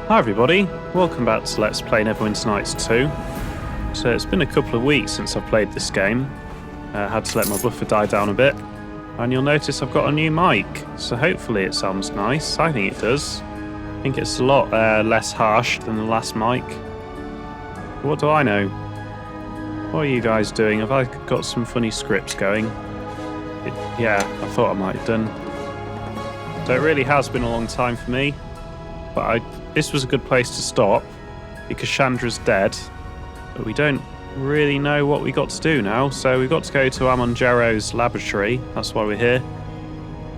Hi everybody, welcome back to Let's Play Neverwinter Nights 2. So it's been a couple of weeks since I've played this game. I had to let my buffer die down a bit. And you'll notice I've got a new mic, so hopefully it sounds nice. I think it does. I think it's a lot less harsh than the last mic. What do I know? What are you guys doing? Have I got some funny scripts going? Yeah, I thought I might have done. So it really has been a long time for me. But this was a good place to stop, because Chandra's dead, but we don't really know what we got to do now, so we've got to go to Amongero's laboratory. That's why we're here.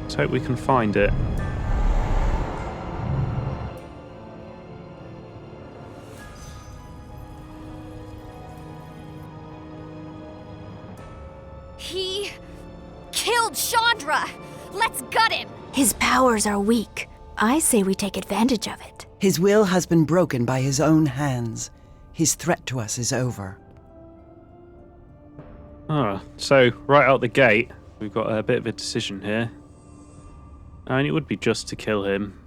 Let's hope we can find it. He killed Chandra! Let's gut him! His powers are weak. I say we take advantage of it. His will has been broken by his own hands. His threat to us is over. So right out the gate, we've got a bit of a decision here. And it would be just to kill him.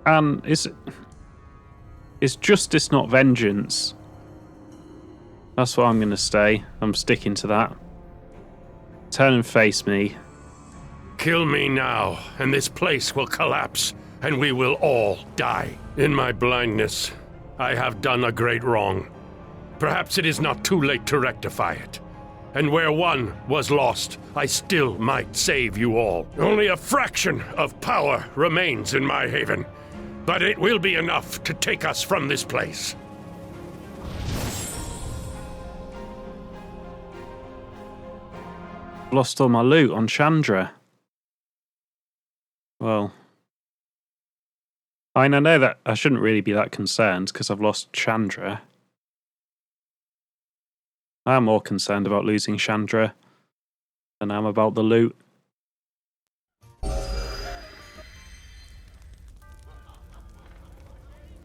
And is justice not vengeance? That's what I'm going to say. I'm sticking to that. Turn and face me. Kill me now, and this place will collapse, and we will all die. In my blindness, I have done a great wrong. Perhaps it is not too late to rectify it. And where one was lost, I still might save you all. Only a fraction of power remains in my haven, but it will be enough to take us from this place. Lost all my loot on Chandra. Well, I know that I shouldn't really be that concerned because I've lost Chandra. I'm more concerned about losing Chandra than I am about the loot.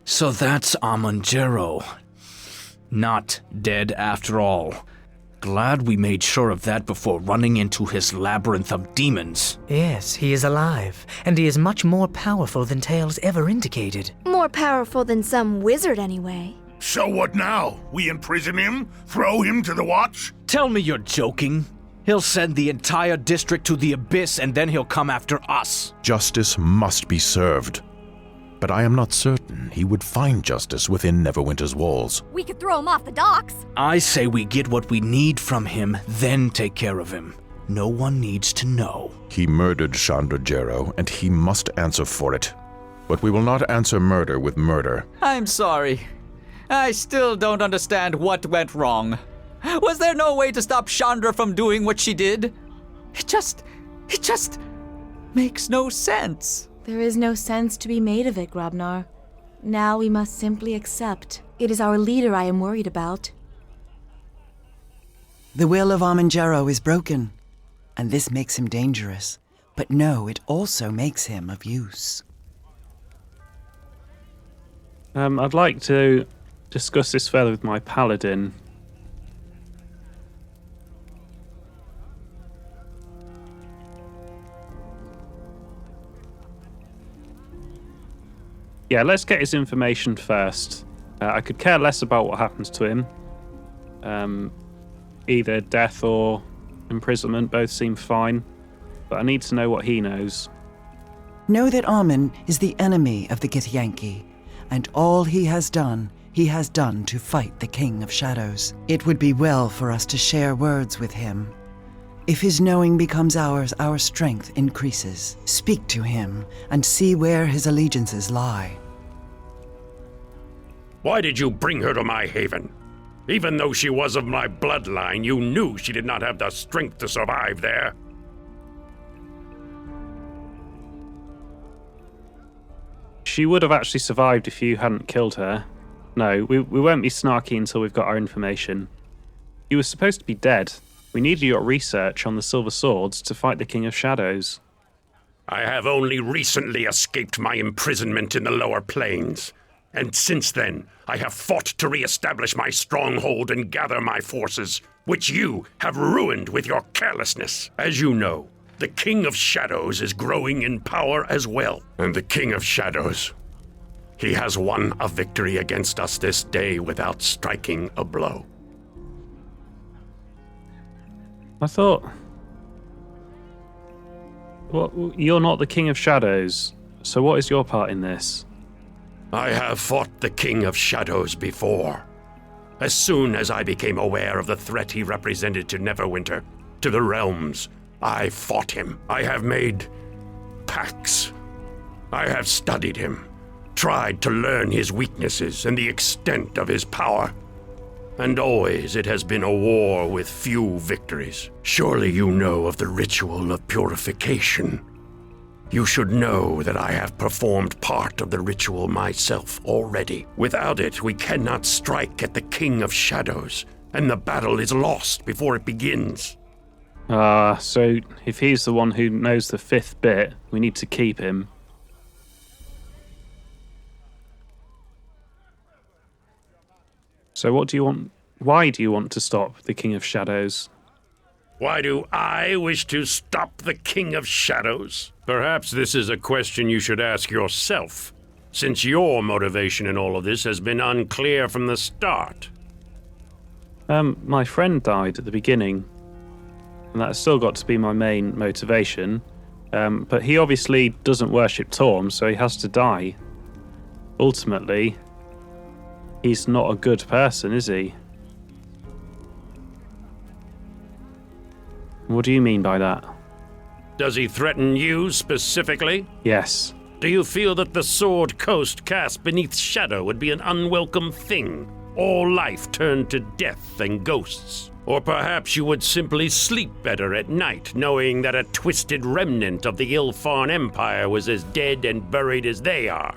So that's Amongero. Not dead after all. Glad we made sure of that before running into his labyrinth of demons. Yes, he is alive, and he is much more powerful than Tales ever indicated. More powerful than some wizard, anyway. So what now? We imprison him? Throw him to the watch? Tell me you're joking. He'll send the entire district to the abyss and then he'll come after us. Justice must be served. But I am not certain he would find justice within Neverwinter's walls. We could throw him off the docks. I say we get what we need from him, then take care of him. No one needs to know. He murdered Chandra Jero, and he must answer for it. But we will not answer murder with murder. I'm sorry. I still don't understand what went wrong. Was there no way to stop Chandra from doing what she did? It just makes no sense. There is no sense to be made of it, Grabnar. Now we must simply accept. It is our leader I am worried about. The will of Amongero is broken, and this makes him dangerous. But no, it also makes him of use. I'd like to discuss this further with my paladin. Yeah, let's get his information first. I could care less about what happens to him. Either death or imprisonment both seem fine, but I need to know what he knows. Know that Amon is the enemy of the Githyanki, and all he has done to fight the King of Shadows. It would be well for us to share words with him. If his knowing becomes ours, our strength increases. Speak to him and see where his allegiances lie. Why did you bring her to my haven? Even though she was of my bloodline, you knew she did not have the strength to survive there. She would have actually survived if you hadn't killed her. No, we won't be snarky until we've got our information. You were supposed to be dead. We needed your research on the Silver Swords to fight the King of Shadows. I have only recently escaped my imprisonment in the lower planes. And since then, I have fought to re-establish my stronghold and gather my forces, which you have ruined with your carelessness. As you know, the King of Shadows is growing in power as well. And the King of Shadows, he has won a victory against us this day without striking a blow. I thought... Well, you're not the King of Shadows, so what is your part in this? I have fought the King of Shadows before. As soon as I became aware of the threat he represented to Neverwinter, to the realms, I fought him. I have made pacts. I have studied him, tried to learn his weaknesses and the extent of his power. And always it has been a war with few victories. Surely you know of the ritual of purification. You should know that I have performed part of the ritual myself already. Without it, we cannot strike at the King of Shadows, and the battle is lost before it begins. So if he's the one who knows the fifth bit, we need to keep him. So what do you want? Why do you want to stop the King of Shadows? Why do I wish to stop the King of Shadows? Perhaps this is a question you should ask yourself, since your motivation in all of this has been unclear from the start. My friend died at the beginning, and that's still got to be my main motivation. But he obviously doesn't worship Torm, so he has to die. Ultimately, he's not a good person, is he? What do you mean by that? Does he threaten you specifically? Yes. Do you feel that the Sword Coast cast beneath shadow would be an unwelcome thing? All life turned to death and ghosts? Or perhaps you would simply sleep better at night, knowing that a twisted remnant of the Ilfarn Empire was as dead and buried as they are?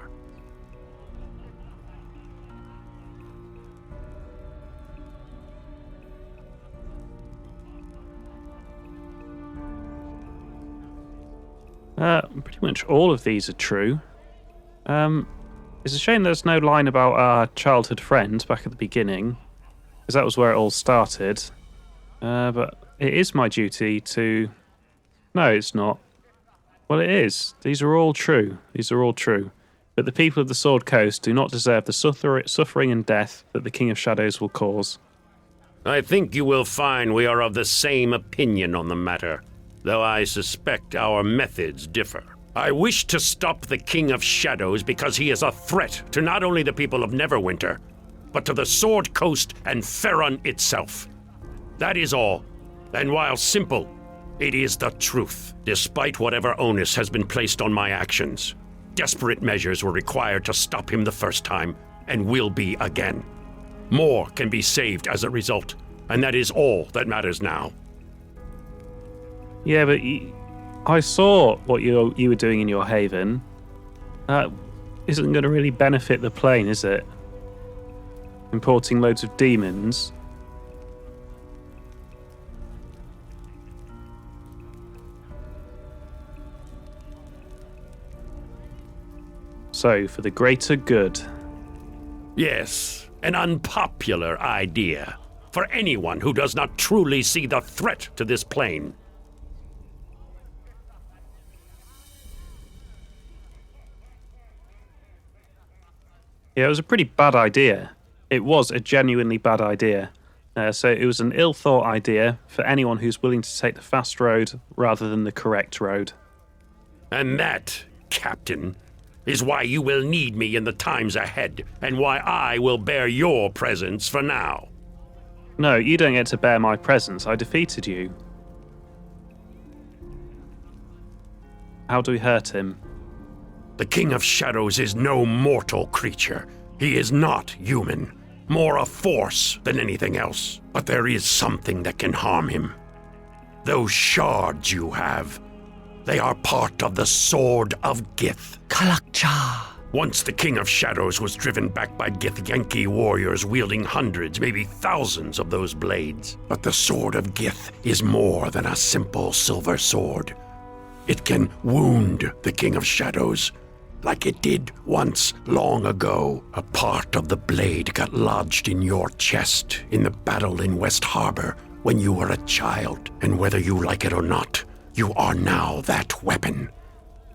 Pretty much all of these are true. It's a shame there's no line about our childhood friend back at the beginning, because that was where it all started. But it is my duty to... No, it's not. Well, it is. These are all true. These are all true. But the people of the Sword Coast do not deserve the suffering and death that the King of Shadows will cause. I think you will find we are of the same opinion on the matter, though I suspect our methods differ. I wish to stop the King of Shadows because he is a threat to not only the people of Neverwinter, but to the Sword Coast and Ferron itself. That is all, and while simple, it is the truth. Despite whatever onus has been placed on my actions, desperate measures were required to stop him the first time, and will be again. More can be saved as a result, and that is all that matters now. Yeah, but I saw what you were doing in your haven. That isn't going to really benefit the plane, is it? Importing loads of demons. So, for the greater good. Yes, an unpopular idea for anyone who does not truly see the threat to this plane. Yeah, it was a pretty bad idea. It was a genuinely bad idea. So it was an ill-thought idea for anyone who's willing to take the fast road rather than the correct road. And that, Captain, is why you will need me in the times ahead, and why I will bear your presence for now. No, you don't get to bear my presence. I defeated you. How do we hurt him? The King of Shadows is no mortal creature. He is not human. More a force than anything else. But there is something that can harm him. Those shards you have, they are part of the Sword of Gith. Kalakcha. Once the King of Shadows was driven back by Githyanki warriors wielding hundreds, maybe thousands of those blades. But the Sword of Gith is more than a simple silver sword. It can wound the King of Shadows, like it did once long ago. A part of the blade got lodged in your chest in the battle in West Harbor when you were a child, and whether you like it or not, you are now that weapon.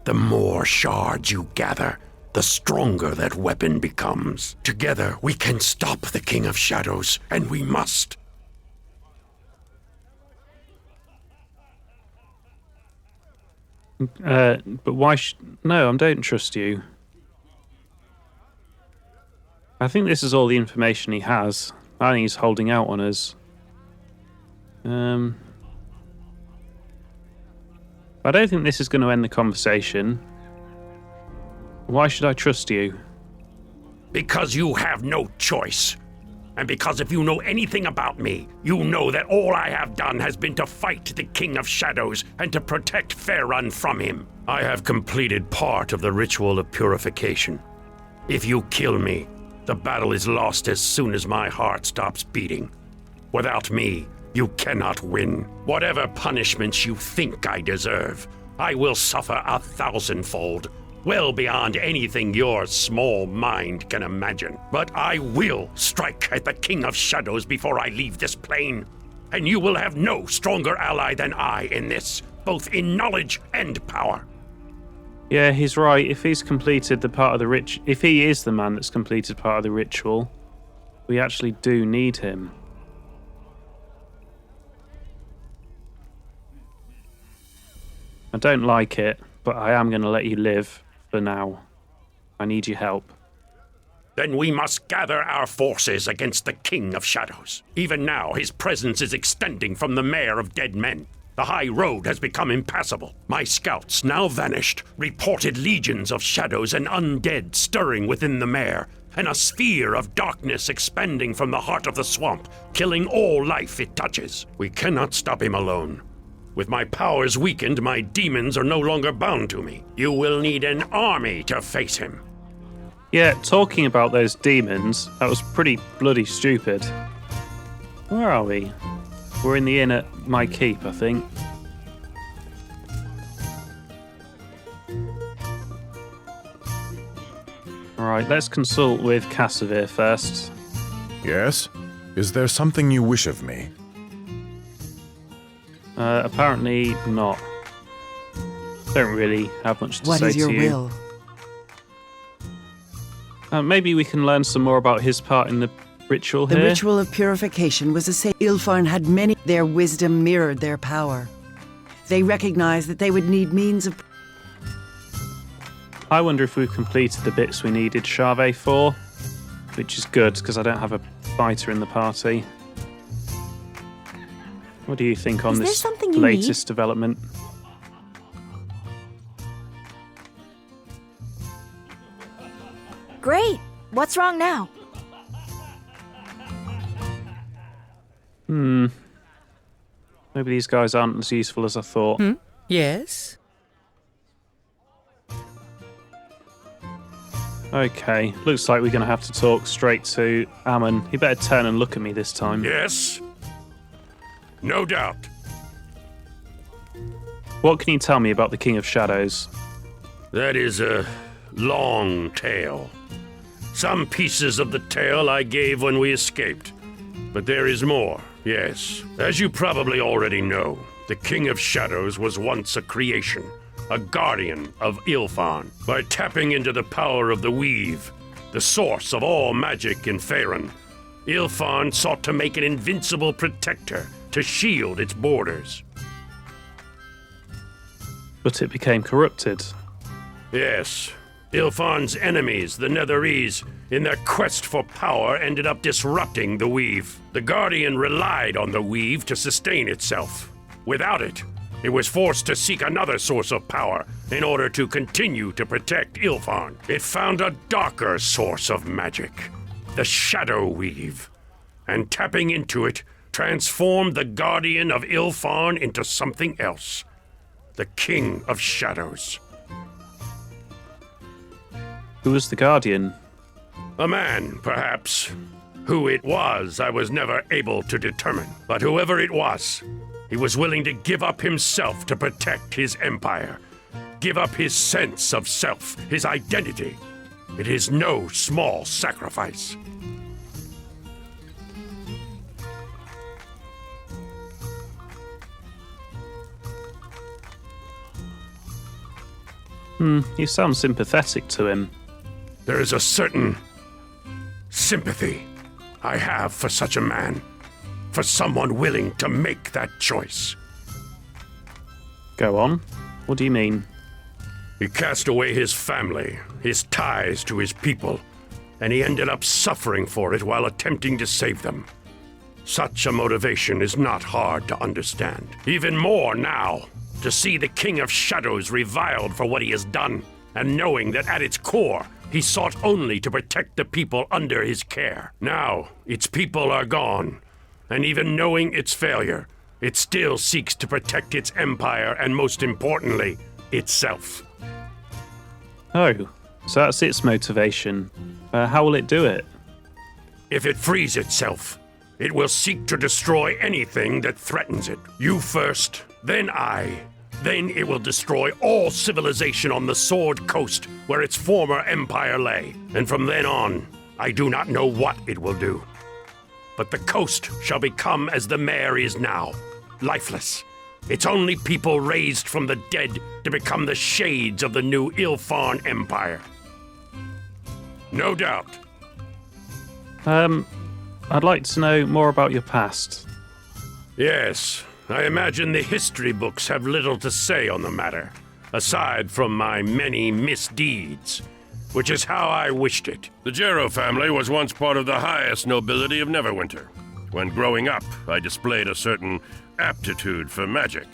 The more shards you gather, the stronger that weapon becomes. Together, we can stop the King of Shadows, and we must. But why No, I don't trust you. I think this is all the information he has. I think he's holding out on us. I don't think this is going to end the conversation. Why should I trust you? Because you have no choice. And because if you know anything about me, you know that all I have done has been to fight the King of Shadows and to protect Faerun from him. I have completed part of the ritual of purification. If you kill me, the battle is lost as soon as my heart stops beating. Without me, you cannot win. Whatever punishments you think I deserve, I will suffer 1,000-fold. Well beyond anything your small mind can imagine. But I will strike at the King of Shadows before I leave this plane. And you will have no stronger ally than I in this, both in knowledge and power. Yeah, he's right. If he's completed the part of the if he is the man that's completed part of the ritual, we actually do need him. I don't like it, but I am going to let you live. For now. I need your help. Then we must gather our forces against the King of Shadows. Even now, his presence is extending from the Mare of Dead Men. The high road has become impassable. My scouts, now vanished, reported legions of shadows and undead stirring within the Mare, and a sphere of darkness expanding from the heart of the swamp, killing all life it touches. We cannot stop him alone. With my powers weakened, my demons are no longer bound to me. You will need an army to face him. Yeah, talking about those demons, that was pretty bloody stupid. Where are we? We're in the inn at my keep, I think. Alright, let's consult with Cassavir first. Yes? Is there something you wish of me? Apparently not. Don't really have much to say to you. What is your will? Maybe we can learn some more about his part in the ritual here. The ritual of purification was Ilfarn had many. Their wisdom mirrored their power. They recognized that they would need means of... I wonder if we've completed the bits we needed Charvet for, which is good, because I don't have a fighter in the party. What do you think on this latest development? Great. What's wrong now? Maybe these guys aren't as useful as I thought. Yes? Okay, looks like we're going to have to talk straight to Ammon. He better turn and look at me this time. Yes? No doubt. What can you tell me about the King of Shadows? That is a long tale. Some pieces of the tale I gave when we escaped. But there is more, yes. As you probably already know, the King of Shadows was once a creation, a guardian of Ilfarn. By tapping into the power of the Weave, the source of all magic in Faerun, Ilfarn sought to make an invincible protector to shield its borders. But it became corrupted. Yes. Ilfarn's enemies, the Netherese, in their quest for power, ended up disrupting the Weave. The Guardian relied on the Weave to sustain itself. Without it, it was forced to seek another source of power in order to continue to protect Ilfarn. It found a darker source of magic, the Shadow Weave, and tapping into it, transformed the Guardian of Ilfarn into something else, the King of Shadows. Who was the Guardian? A man, perhaps. Who it was, I was never able to determine. But whoever it was, he was willing to give up himself to protect his empire. give up his sense of self, his identity. It is no small sacrifice. You sound sympathetic to him. There is a certain sympathy I have for such a man, for someone willing to make that choice. Go on. What do you mean? He cast away his family, his ties to his people, and he ended up suffering for it while attempting to save them. Such a motivation is not hard to understand. Even more now, to see the King of Shadows reviled for what he has done, and knowing that at its core, he sought only to protect the people under his care. Now, its people are gone, and even knowing its failure, it still seeks to protect its empire and, most importantly, itself. Oh, so that's its motivation. How will it do it? If it frees itself, it will seek to destroy anything that threatens it. You first, then I. Then it will destroy all civilization on the Sword Coast where its former empire lay. And from then on, I do not know what it will do. But the coast shall become as the mare is now, lifeless. Its only people raised from the dead to become the shades of the new Ilfarn Empire. No doubt. I'd like to know more about your past. Yes, I imagine the history books have little to say on the matter, aside from my many misdeeds, which is how I wished it. The Jarrow family was once part of the highest nobility of Neverwinter. When growing up, I displayed a certain aptitude for magic,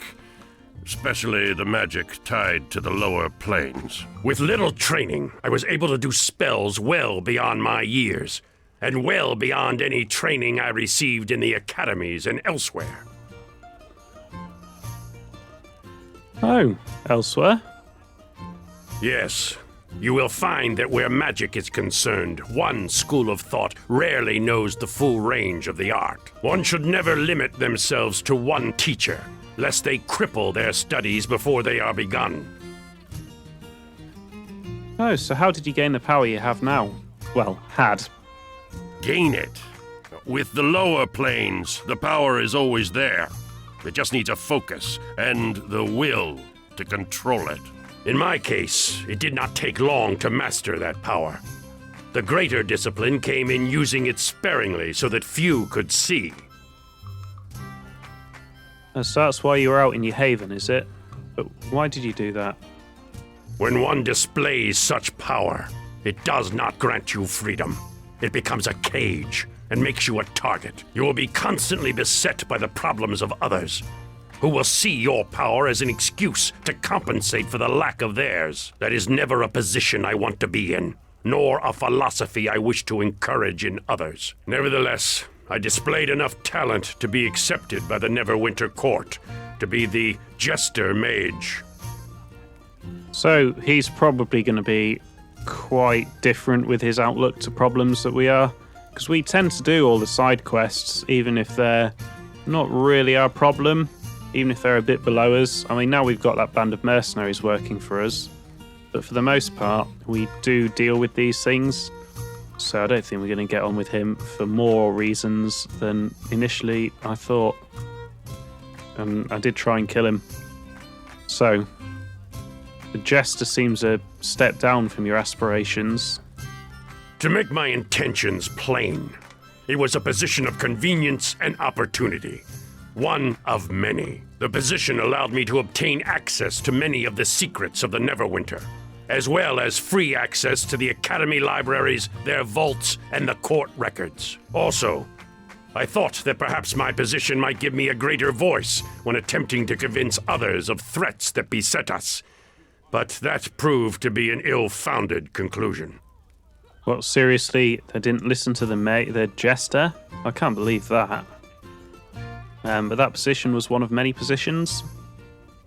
especially the magic tied to the lower planes. With little training, I was able to do spells well beyond my years, and well beyond any training I received in the academies and elsewhere. Oh, elsewhere? Yes. You will find that where magic is concerned, one school of thought rarely knows the full range of the art. One should never limit themselves to one teacher, lest they cripple their studies before they are begun. Oh, so how did you gain the power you have now? Well, had. Gain it? With the lower planes, the power is always there. It just needs a focus and the will to control it. In my case, it did not take long to master that power. The greater discipline came in using it sparingly so that few could see. So that's why you were out in your haven, is it? But why did you do that? When one displays such power, it does not grant you freedom. It becomes a cage and makes you a target. You will be constantly beset by the problems of others, who will see your power as an excuse to compensate for the lack of theirs. That is never a position I want to be in, nor a philosophy I wish to encourage in others. Nevertheless, I displayed enough talent to be accepted by the Neverwinter court, to be the Jester Mage. So he's probably going to be quite different with his outlook to problems that we are, because we tend to do all the side quests, even if they're not really our problem. Even if they're a bit below us. I mean, now we've got that band of mercenaries working for us. But for the most part, we do deal with these things. So I don't think we're going to get on with him for more reasons than initially I thought. And I did try and kill him. So, the Jester seems a step down from your aspirations. To make my intentions plain, it was a position of convenience and opportunity. One of many. The position allowed me to obtain access to many of the secrets of the Neverwinter, as well as free access to the Academy libraries, their vaults, and the court records. Also, I thought that perhaps my position might give me a greater voice when attempting to convince others of threats that beset us. But that proved to be an ill-founded conclusion. Well, seriously, they didn't listen to the Jester? I can't believe that. But that position was one of many positions?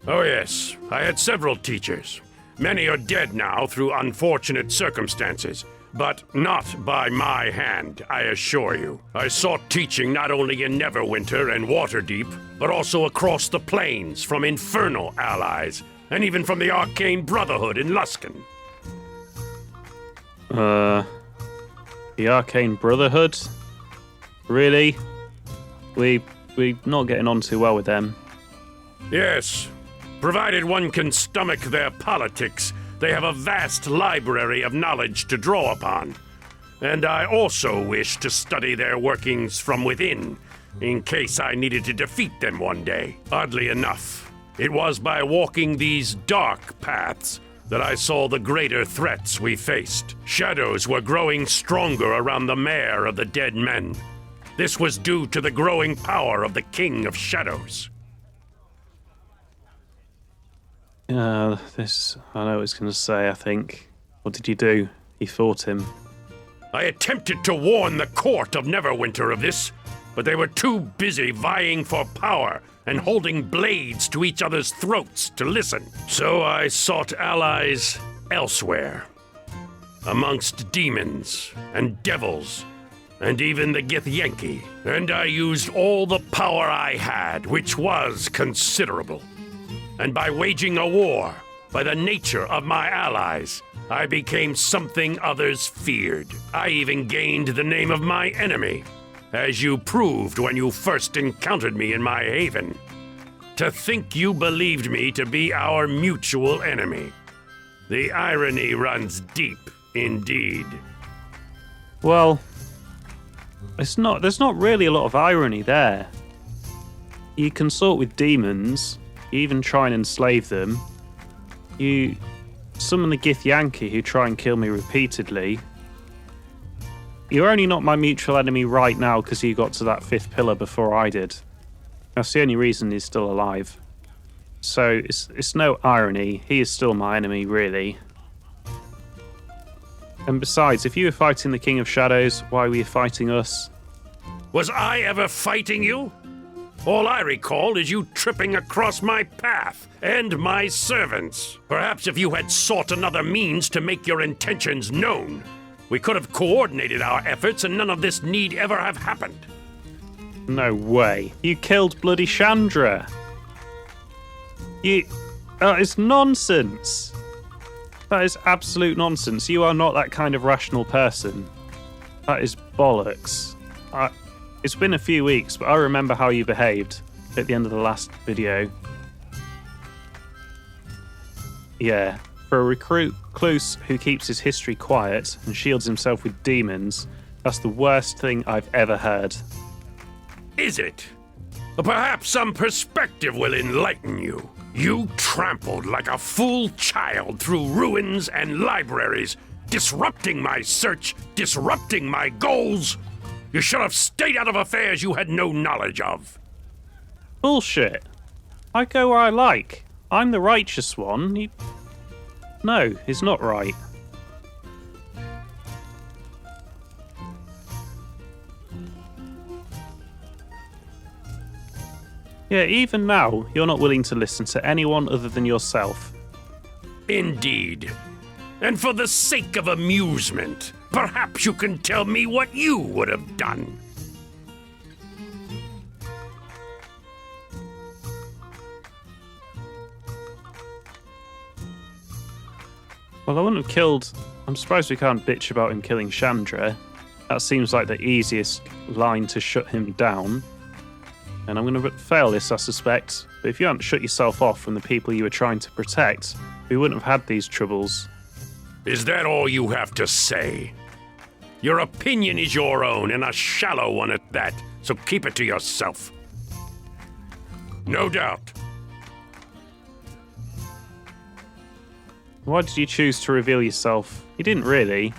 Oh yes, I had several teachers. Many are dead now through unfortunate circumstances, but not by my hand, I assure you. I sought teaching not only in Neverwinter and Waterdeep, but also across the plains from infernal allies, and even from the Arcane Brotherhood in Luskan. The Arcane Brotherhood? Really? We're not getting on too well with them. Yes. Provided one can stomach their politics, they have a vast library of knowledge to draw upon. And I also wish to study their workings from within, in case I needed to defeat them one day. Oddly enough, it was by walking these dark paths that I saw the greater threats we faced. Shadows were growing stronger around the mayor of the dead men. This was due to the growing power of the King of Shadows. I know what he's going to say, I think. What did you do? He fought him. I attempted to warn the court of Neverwinter of this, but they were too busy vying for power and holding blades to each other's throats to listen. So I sought allies elsewhere, amongst demons and devils, and even the Githyanki. And I used all the power I had, which was considerable. And by waging a war, by the nature of my allies, I became something others feared. I even gained the name of my enemy, as you proved when you first encountered me in my haven. To think you believed me to be our mutual enemy. The irony runs deep, indeed. Well, there's not really a lot of irony there. You consort with demons, you even try and enslave them. You summon the Githyanki who try and kill me repeatedly. You're only not my mutual enemy right now because you got to that 5th pillar before I did. That's the only reason he's still alive. So it's no irony. He is still my enemy, really. And besides, if you were fighting the King of Shadows, why were you fighting us? Was I ever fighting you? All I recall is you tripping across my path and my servants. Perhaps if you had sought another means to make your intentions known, we could have coordinated our efforts and none of this need ever have happened. No way. You killed bloody Chandra. That is nonsense. That is absolute nonsense. You are not that kind of rational person. That is bollocks. It's been a few weeks, but I remember how you behaved at the end of the last video. Yeah, for a recluse who keeps his history quiet and shields himself with demons, that's the worst thing I've ever heard. Is it? Perhaps some perspective will enlighten you. You trampled like a fool child through ruins and libraries, disrupting my search, disrupting my goals. You should have stayed out of affairs you had no knowledge of. Bullshit. I go where I like. I'm the righteous one. No, he's not right. Yeah, even now, you're not willing to listen to anyone other than yourself. Indeed. And for the sake of amusement, perhaps you can tell me what you would have done. Well, I wouldn't have killed... I'm surprised we can't bitch about him killing Chandra. That seems like the easiest line to shut him down. And I'm going to fail this, I suspect. But if you hadn't shut yourself off from the people you were trying to protect, we wouldn't have had these troubles. Is that all you have to say? Your opinion is your own, and a shallow one at that, so keep it to yourself. No doubt. Why did you choose to reveal yourself? He didn't really.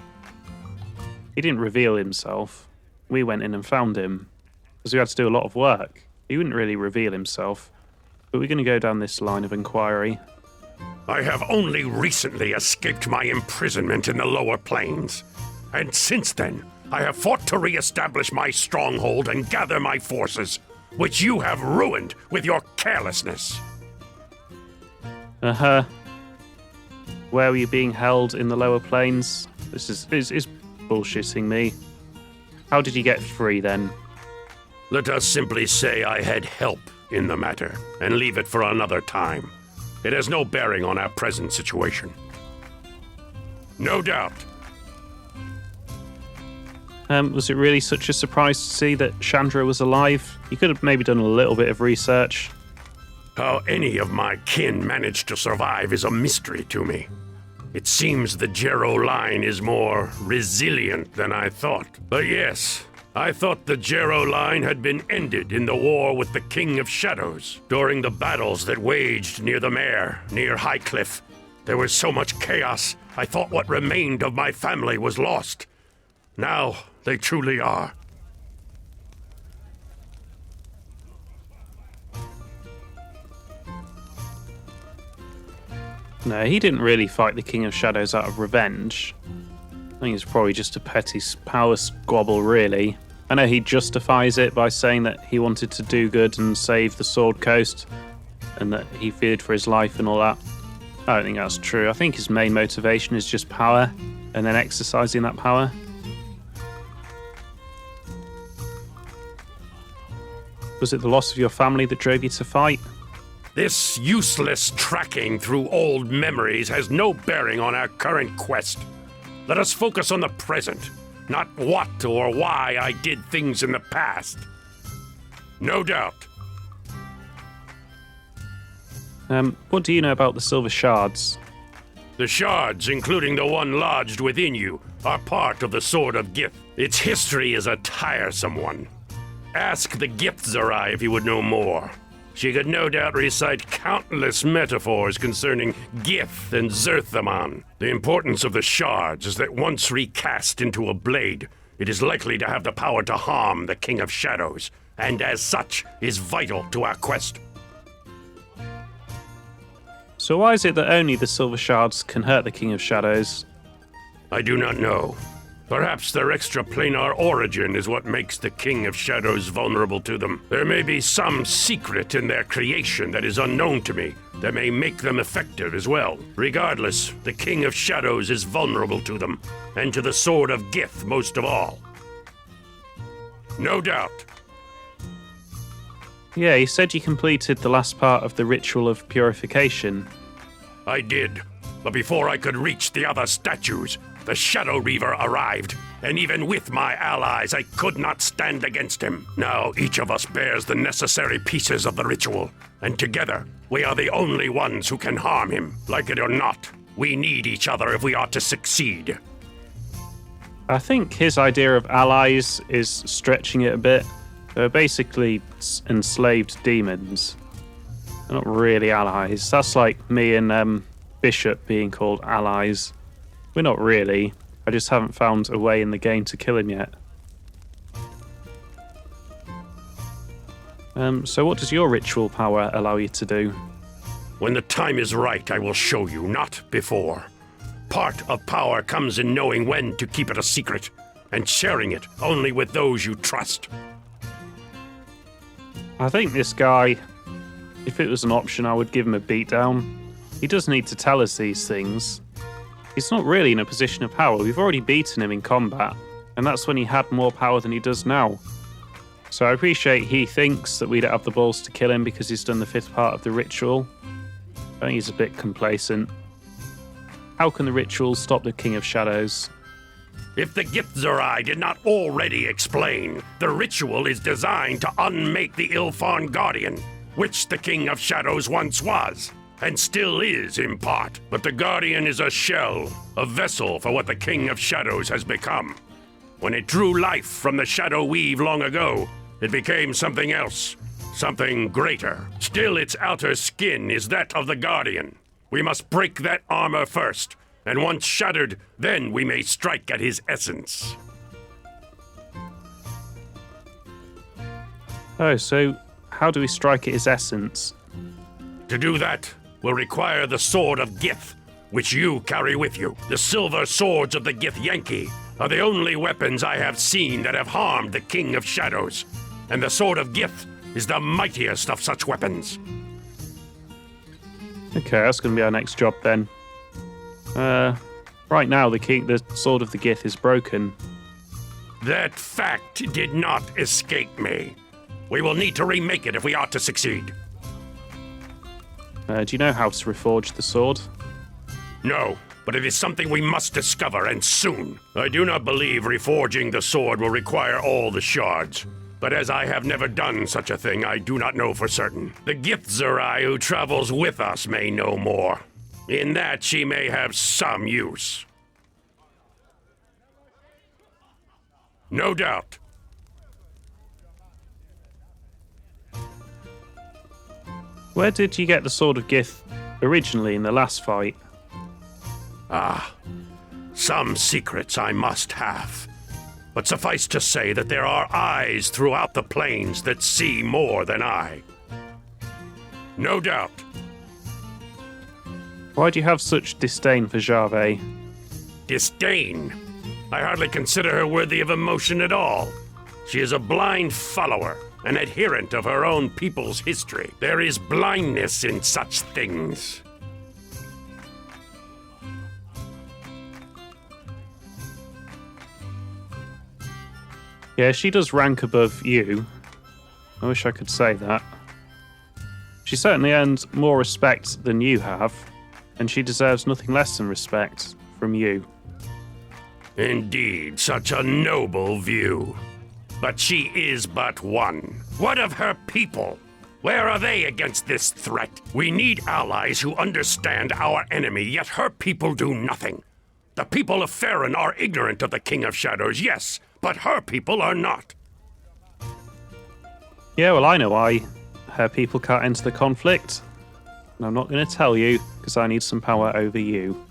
He didn't reveal himself. We went in and found him, because we had to do a lot of work. He wouldn't really reveal himself. But we're going to go down this line of inquiry. I have only recently escaped my imprisonment in the lower planes. And since then, I have fought to re-establish my stronghold and gather my forces, which you have ruined with your carelessness. Uh-huh. Where were you being held in the lower planes? This is bullshitting me. How did you get free then? Let us simply say I had help in the matter, and leave it for another time. It has no bearing on our present situation. No doubt. Was it really such a surprise to see that Chandra was alive? You could have maybe done a little bit of research. How any of my kin managed to survive is a mystery to me. It seems the Jero line is more resilient than I thought. But yes, I thought the Jero line had been ended in the war with the King of Shadows. During the battles that waged near the Mare, near Highcliff, there was so much chaos, I thought what remained of my family was lost. Now, they truly are. No, he didn't really fight the King of Shadows out of revenge. I think it's probably just a petty power squabble, really. I know he justifies it by saying that he wanted to do good and save the Sword Coast, and that he feared for his life and all that. I don't think that's true. I think his main motivation is just power, and then exercising that power. Was it the loss of your family that drove you to fight? This useless tracking through old memories has no bearing on our current quest. Let us focus on the present, not what or why I did things in the past. No doubt. What do you know about the Silver Shards? The shards, including the one lodged within you, are part of the Sword of Gith. Its history is a tiresome one. Ask the Githzerai if you would know more. She could no doubt recite countless metaphors concerning Gith and Zerthaman. The importance of the shards is that once recast into a blade, it is likely to have the power to harm the King of Shadows, and as such is vital to our quest. So why is it that only the Silver Shards can hurt the King of Shadows? I do not know. Perhaps their extraplanar origin is what makes the King of Shadows vulnerable to them. There may be some secret in their creation that is unknown to me that may make them effective as well. Regardless, the King of Shadows is vulnerable to them, and to the Sword of Gith most of all. No doubt. Yeah, you said you completed the last part of the Ritual of Purification. I did, but before I could reach the other statues, the Shadow Reaver arrived, and even with my allies, I could not stand against him. Now each of us bears the necessary pieces of the ritual, and together, we are the only ones who can harm him. Like it or not, we need each other if we are to succeed. I think his idea of allies is stretching it a bit. They're basically enslaved demons. They're not really allies. That's like me and Bishop being called allies. We're not really. I just haven't found a way in the game to kill him yet. So what does your ritual power allow you to do? When the time is right, I will show you, not before. Part of power comes in knowing when to keep it a secret, and sharing it only with those you trust. I think this guy, if it was an option, I would give him a beatdown. He does need to tell us these things. He's not really in a position of power. We've already beaten him in combat, and that's when he had more power than he does now. So I appreciate he thinks that we don't have the balls to kill him because he's done the 5th part of the ritual. I think he's a bit complacent. How can the ritual stop the King of Shadows? If the Githzerai did not already explain, the ritual is designed to unmake the Ilfarn Guardian, which the King of Shadows once was, and still is in part. But the Guardian is a shell, a vessel for what the King of Shadows has become. When it drew life from the Shadow Weave long ago, it became something else, something greater. Still, its outer skin is that of the Guardian. We must break that armor first, and once shattered, then we may strike at his essence. Oh, so how do we strike at his essence? To do that will require the Sword of Gith, which you carry with you. The silver swords of the Githyanki are the only weapons I have seen that have harmed the King of Shadows, and the Sword of Gith is the mightiest of such weapons. Okay, that's going to be our next job then. Right now, the Sword of the Gith is broken. That fact did not escape me. We will need to remake it if we are to succeed. Do you know how to reforge the sword? No, but it is something we must discover, and soon. I do not believe reforging the sword will require all the shards. But as I have never done such a thing, I do not know for certain. The Githzerai who travels with us may know more. In that, she may have some use. No doubt. Where did you get the Sword of Gith originally in the last fight? Some secrets I must have. But suffice to say that there are eyes throughout the plains that see more than I. No doubt. Why do you have such disdain for Jarve? Disdain? I hardly consider her worthy of emotion at all. She is a blind follower, an adherent of her own people's history. There is blindness in such things. Yeah, she does rank above you. I wish I could say that. She certainly earns more respect than you have, and she deserves nothing less than respect from you. Indeed, such a noble view. But she is but one. What of her people? Where are they against this threat? We need allies who understand our enemy, yet her people do nothing. The people of Farron are ignorant of the King of Shadows, yes, but her people are not. Yeah, well, I know why her people can't enter the conflict. And I'm not going to tell you, because I need some power over you.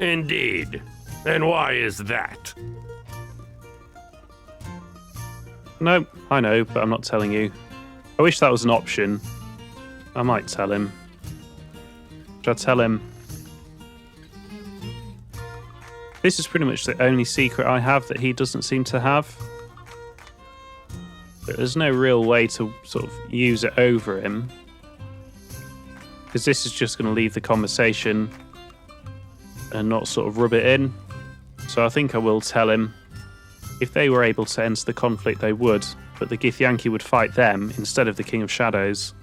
Indeed. And why is that? No, I know, but I'm not telling you. I wish that was an option. I might tell him. Should I tell him? This is pretty much the only secret I have that he doesn't seem to have. But there's no real way to sort of use it over him. Because this is just going to leave the conversation and not sort of rub it in. So I think I will tell him. If they were able to enter the conflict, they would, but the Githyanki would fight them instead of the King of Shadows.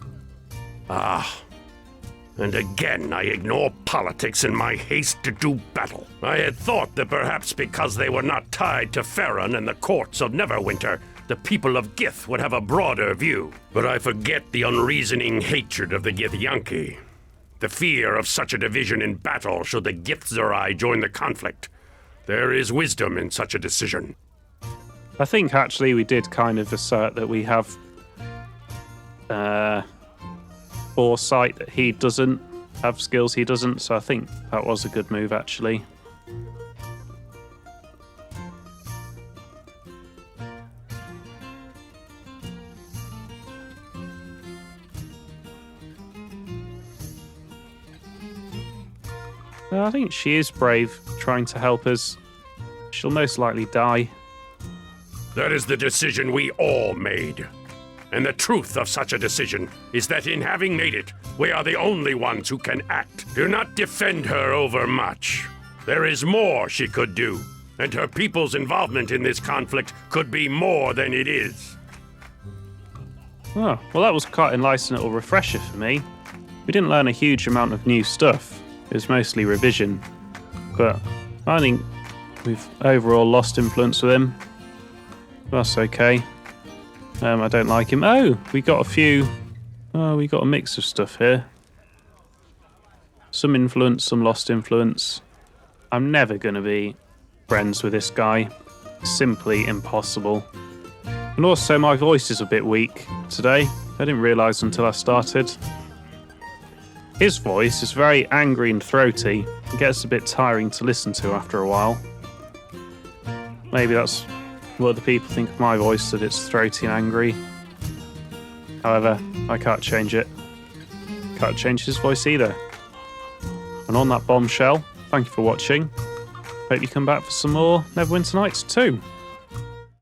And again I ignore politics in my haste to do battle. I had thought that perhaps because they were not tied to Farron and the courts of Neverwinter, the people of Gith would have a broader view. But I forget the unreasoning hatred of the Githyanki. The fear of such a division in battle should the Githzerai join the conflict. There is wisdom in such a decision. I think actually we did kind of assert that we have foresight that he doesn't have skills he doesn't, so I think that was a good move actually. I think she is brave trying to help us. She'll most likely die. That is the decision we all made. And the truth of such a decision is that in having made it, we are the only ones who can act. Do not defend her over much. There is more she could do, and her people's involvement in this conflict could be more than it is. Oh, well that was quite a nice little refresher for me. We didn't learn a huge amount of new stuff. It was mostly revision. But I think we've overall lost influence with him. That's okay. I don't like him. Oh, we got a few... Oh, we got a mix of stuff here. Some influence, some lost influence. I'm never going to be friends with this guy. Simply impossible. And also, my voice is a bit weak today. I didn't realise until I started. His voice is very angry and throaty. It gets a bit tiring to listen to after a while. Maybe that's what other people think of my voice, that it's throaty and angry. However, I can't change it. Can't change his voice either. And on that bombshell, thank you for watching. Hope you come back for some more Neverwinter Nights 2.